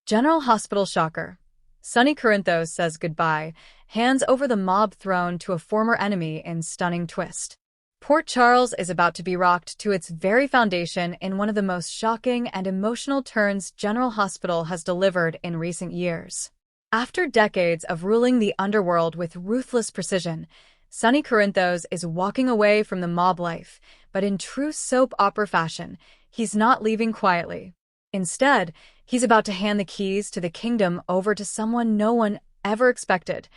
General Hospital shocker. Sonny Corinthos says goodbye, hands over the mob throne to a former enemy in stunning twist. Port Charles is about to be rocked to its very foundation in one of the most shocking and emotional turns General Hospital has delivered in recent years. After decades of ruling the underworld with ruthless precision, Sonny Corinthos is walking away from the mob life, but in true soap opera fashion, he's not leaving quietly. Instead, he's about to hand the keys to the kingdom over to someone no one ever expected,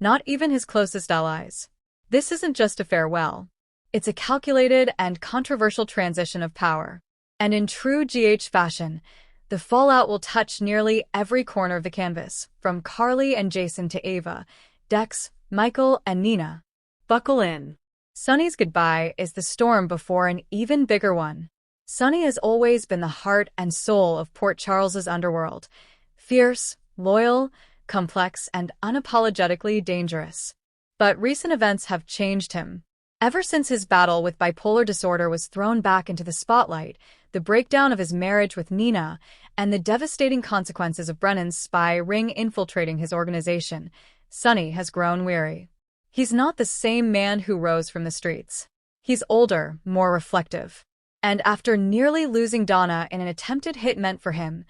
not even his closest allies. This isn't just a farewell. It's a calculated and controversial transition of power. And in true GH fashion, the fallout will touch nearly every corner of the canvas, from Carly and Jason to Ava, Dex, Michael, and Nina. Buckle in. Sonny's goodbye is the storm before an even bigger one. Sonny has always been the heart and soul of Port Charles's underworld. Fierce, loyal, complex, and unapologetically dangerous. But recent events have changed him. Ever since his battle with bipolar disorder was thrown back into the spotlight, the breakdown of his marriage with Nina, and the devastating consequences of Brennan's spy ring infiltrating his organization, Sonny has grown weary. He's not the same man who rose from the streets. He's older, more reflective. And after nearly losing Donna in an attempted hit meant for him,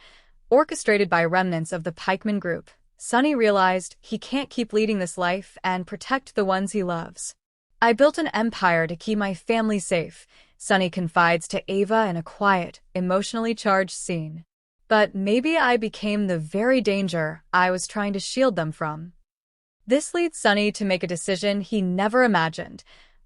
orchestrated by remnants of the Pikeman Group, Sonny realized he can't keep leading this life and protect the ones he loves. "I built an empire to keep my family safe," Sonny confides to Ava in a quiet, emotionally charged scene. "But maybe I became the very danger I was trying to shield them from." This leads Sonny to make a decision he never imagined,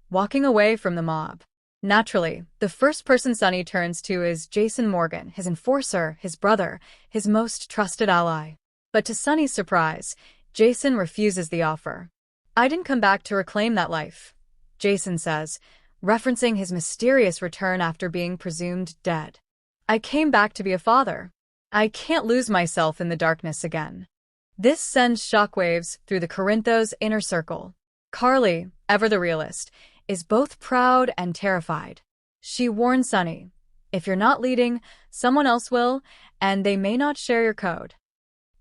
walking away from the mob. Naturally, the first person Sonny turns to is Jason Morgan, his enforcer, his brother, his most trusted ally. But to Sonny's surprise, Jason refuses the offer. "I didn't come back to reclaim that life," Jason says, referencing his mysterious return after being presumed dead. "I came back to be a father. I can't lose myself in the darkness again." This sends shockwaves through the Corinthos' inner circle. Carly, ever the realist, is both proud and terrified. She warns Sonny, "If you're not leading, someone else will, and they may not share your code."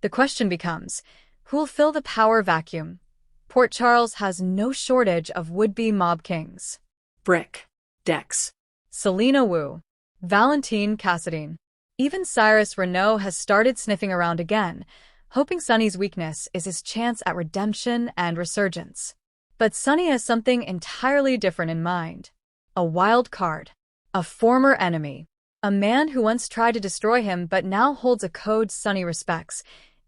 The question becomes, who'll fill the power vacuum? Port Charles has no shortage of would-be mob kings. Brick, Dex, Selena Wu, Valentine Cassadine. Even Cyrus Renault has started sniffing around again, hoping Sonny's weakness is his chance at redemption and resurgence. But Sonny has something entirely different in mind. A wild card. A former enemy. A man who once tried to destroy him but now holds a code Sonny respects,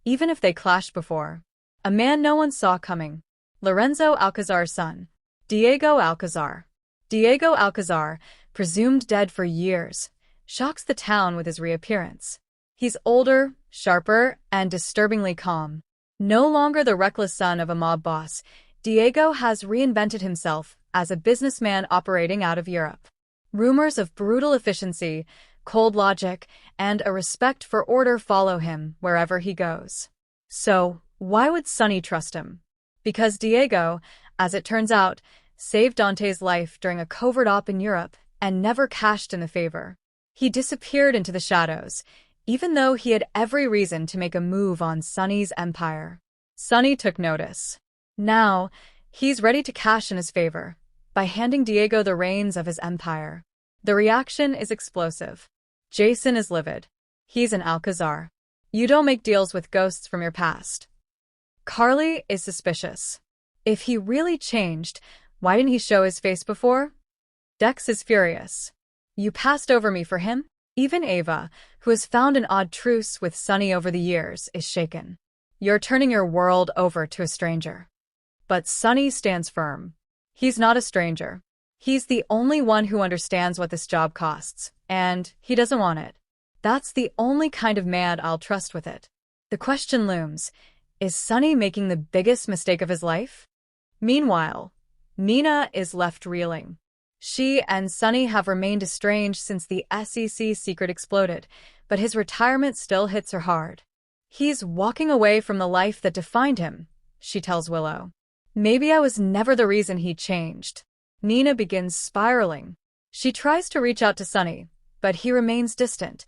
even if they clashed before. A man no one saw coming. Lorenzo Alcazar's son. Diego Alcazar. Diego Alcazar, presumed dead for years, shocks the town with his reappearance. He's older, sharper, and disturbingly calm. No longer the reckless son of a mob boss, Diego has reinvented himself as a businessman operating out of Europe. Rumors of brutal efficiency, cold logic, and a respect for order follow him wherever he goes. So, why would Sonny trust him? Because Diego, as it turns out, saved Dante's life during a covert op in Europe and never cashed in the favor. He disappeared into the shadows, even though he had every reason to make a move on Sonny's empire. Sonny took notice. Now, he's ready to cash in his favor by handing Diego the reins of his empire. The reaction is explosive. Jason is livid. He's an Alcazar. You don't make deals with ghosts from your past. Carly is suspicious. If he really changed, why didn't he show his face before? Dex is furious. You passed over me for him? Even Ava, who has found an odd truce with Sonny over the years, is shaken. You're turning your world over to a stranger. But Sonny stands firm. He's not a stranger. He's the only one who understands what this job costs, and he doesn't want it. That's the only kind of man I'll trust with it. The question looms, is Sonny making the biggest mistake of his life? Meanwhile, Nina is left reeling. She and Sonny have remained estranged since the SEC secret exploded, but his retirement still hits her hard. He's walking away from the life that defined him, she tells Willow. Maybe I was never the reason he changed. Nina begins spiraling. She tries to reach out to Sonny, but he remains distant,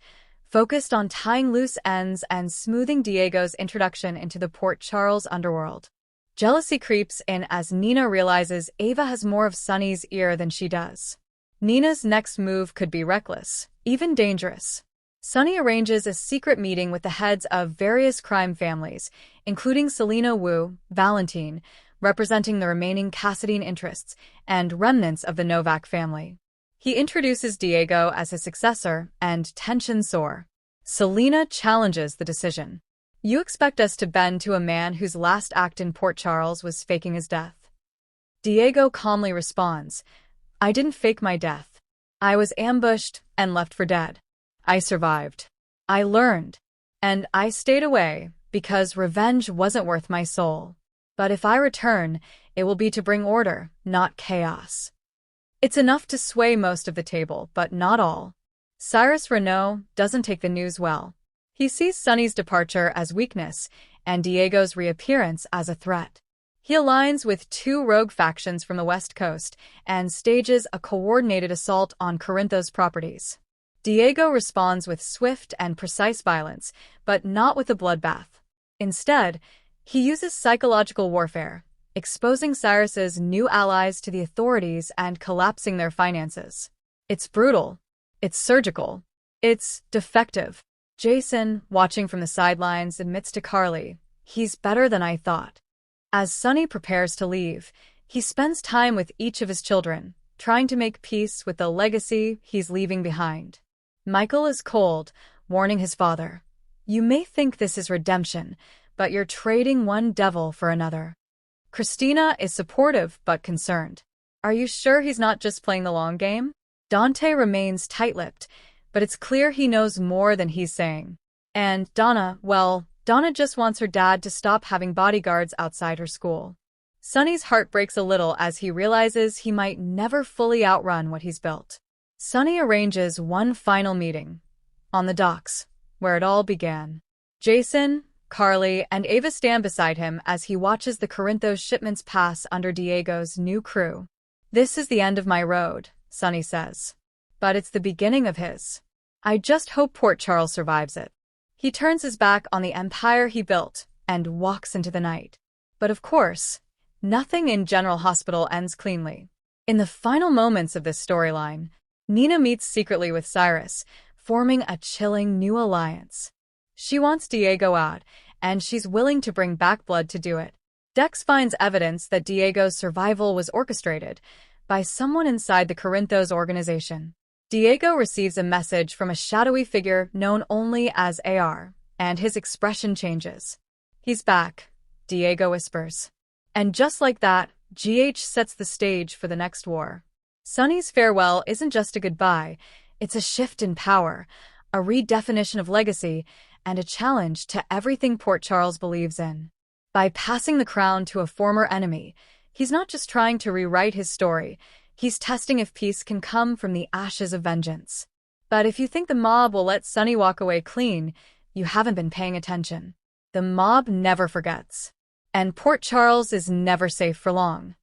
focused on tying loose ends and smoothing Diego's introduction into the Port Charles underworld. Jealousy creeps in as Nina realizes Ava has more of Sonny's ear than she does. Nina's next move could be reckless, even dangerous. Sonny arranges a secret meeting with the heads of various crime families, including Selena Wu, Valentine, representing the remaining Cassadine interests, and remnants of the Novak family. He introduces Diego as his successor, and tensions soar. Selena challenges the decision. "You expect us to bend to a man whose last act in Port Charles was faking his death?" Diego calmly responds, "I didn't fake my death. I was ambushed and left for dead. I survived. I learned. And I stayed away because revenge wasn't worth my soul. But if I return, it will be to bring order, not chaos." It's enough to sway most of the table, but not all. Cyrus Renaud doesn't take the news well. He sees Sonny's departure as weakness and Diego's reappearance as a threat. He aligns with two rogue factions from the West Coast and stages a coordinated assault on Corinthos properties. Diego responds with swift and precise violence, but not with a bloodbath. Instead, he uses psychological warfare, exposing Cyrus's new allies to the authorities and collapsing their finances. It's brutal. It's surgical. It's defective. Jason, watching from the sidelines, admits to Carly, "He's better than I thought." As Sonny prepares to leave, he spends time with each of his children, trying to make peace with the legacy he's leaving behind. Michael is cold, warning his father, "You may think this is redemption, but you're trading one devil for another." Christina is supportive but concerned. "Are you sure he's not just playing the long game?" Dante remains tight-lipped, but it's clear he knows more than he's saying. And Donna, well, Donna just wants her dad to stop having bodyguards outside her school. Sonny's heart breaks a little as he realizes he might never fully outrun what he's built. Sonny arranges one final meeting on the docks, where it all began. Jason, Carly, and Ava stand beside him as he watches the Corinthos shipments pass under Diego's new crew. "This is the end of my road," Sonny says. "But it's the beginning of his. I just hope Port Charles survives it." He turns his back on the empire he built and walks into the night. But of course, nothing in General Hospital ends cleanly. In the final moments of this storyline, Nina meets secretly with Cyrus, forming a chilling new alliance. She wants Diego out, and she's willing to bring back blood to do it. Dex finds evidence that Diego's survival was orchestrated by someone inside the Corinthos organization. Diego receives a message from a shadowy figure known only as AR, and his expression changes. "He's back," Diego whispers. And just like that, GH sets the stage for the next war. Sonny's farewell isn't just a goodbye, it's a shift in power, a redefinition of legacy, and a challenge to everything Port Charles believes in. By passing the crown to a former enemy, he's not just trying to rewrite his story, he's testing if peace can come from the ashes of vengeance. But if you think the mob will let Sonny walk away clean, you haven't been paying attention. The mob never forgets. And Port Charles is never safe for long.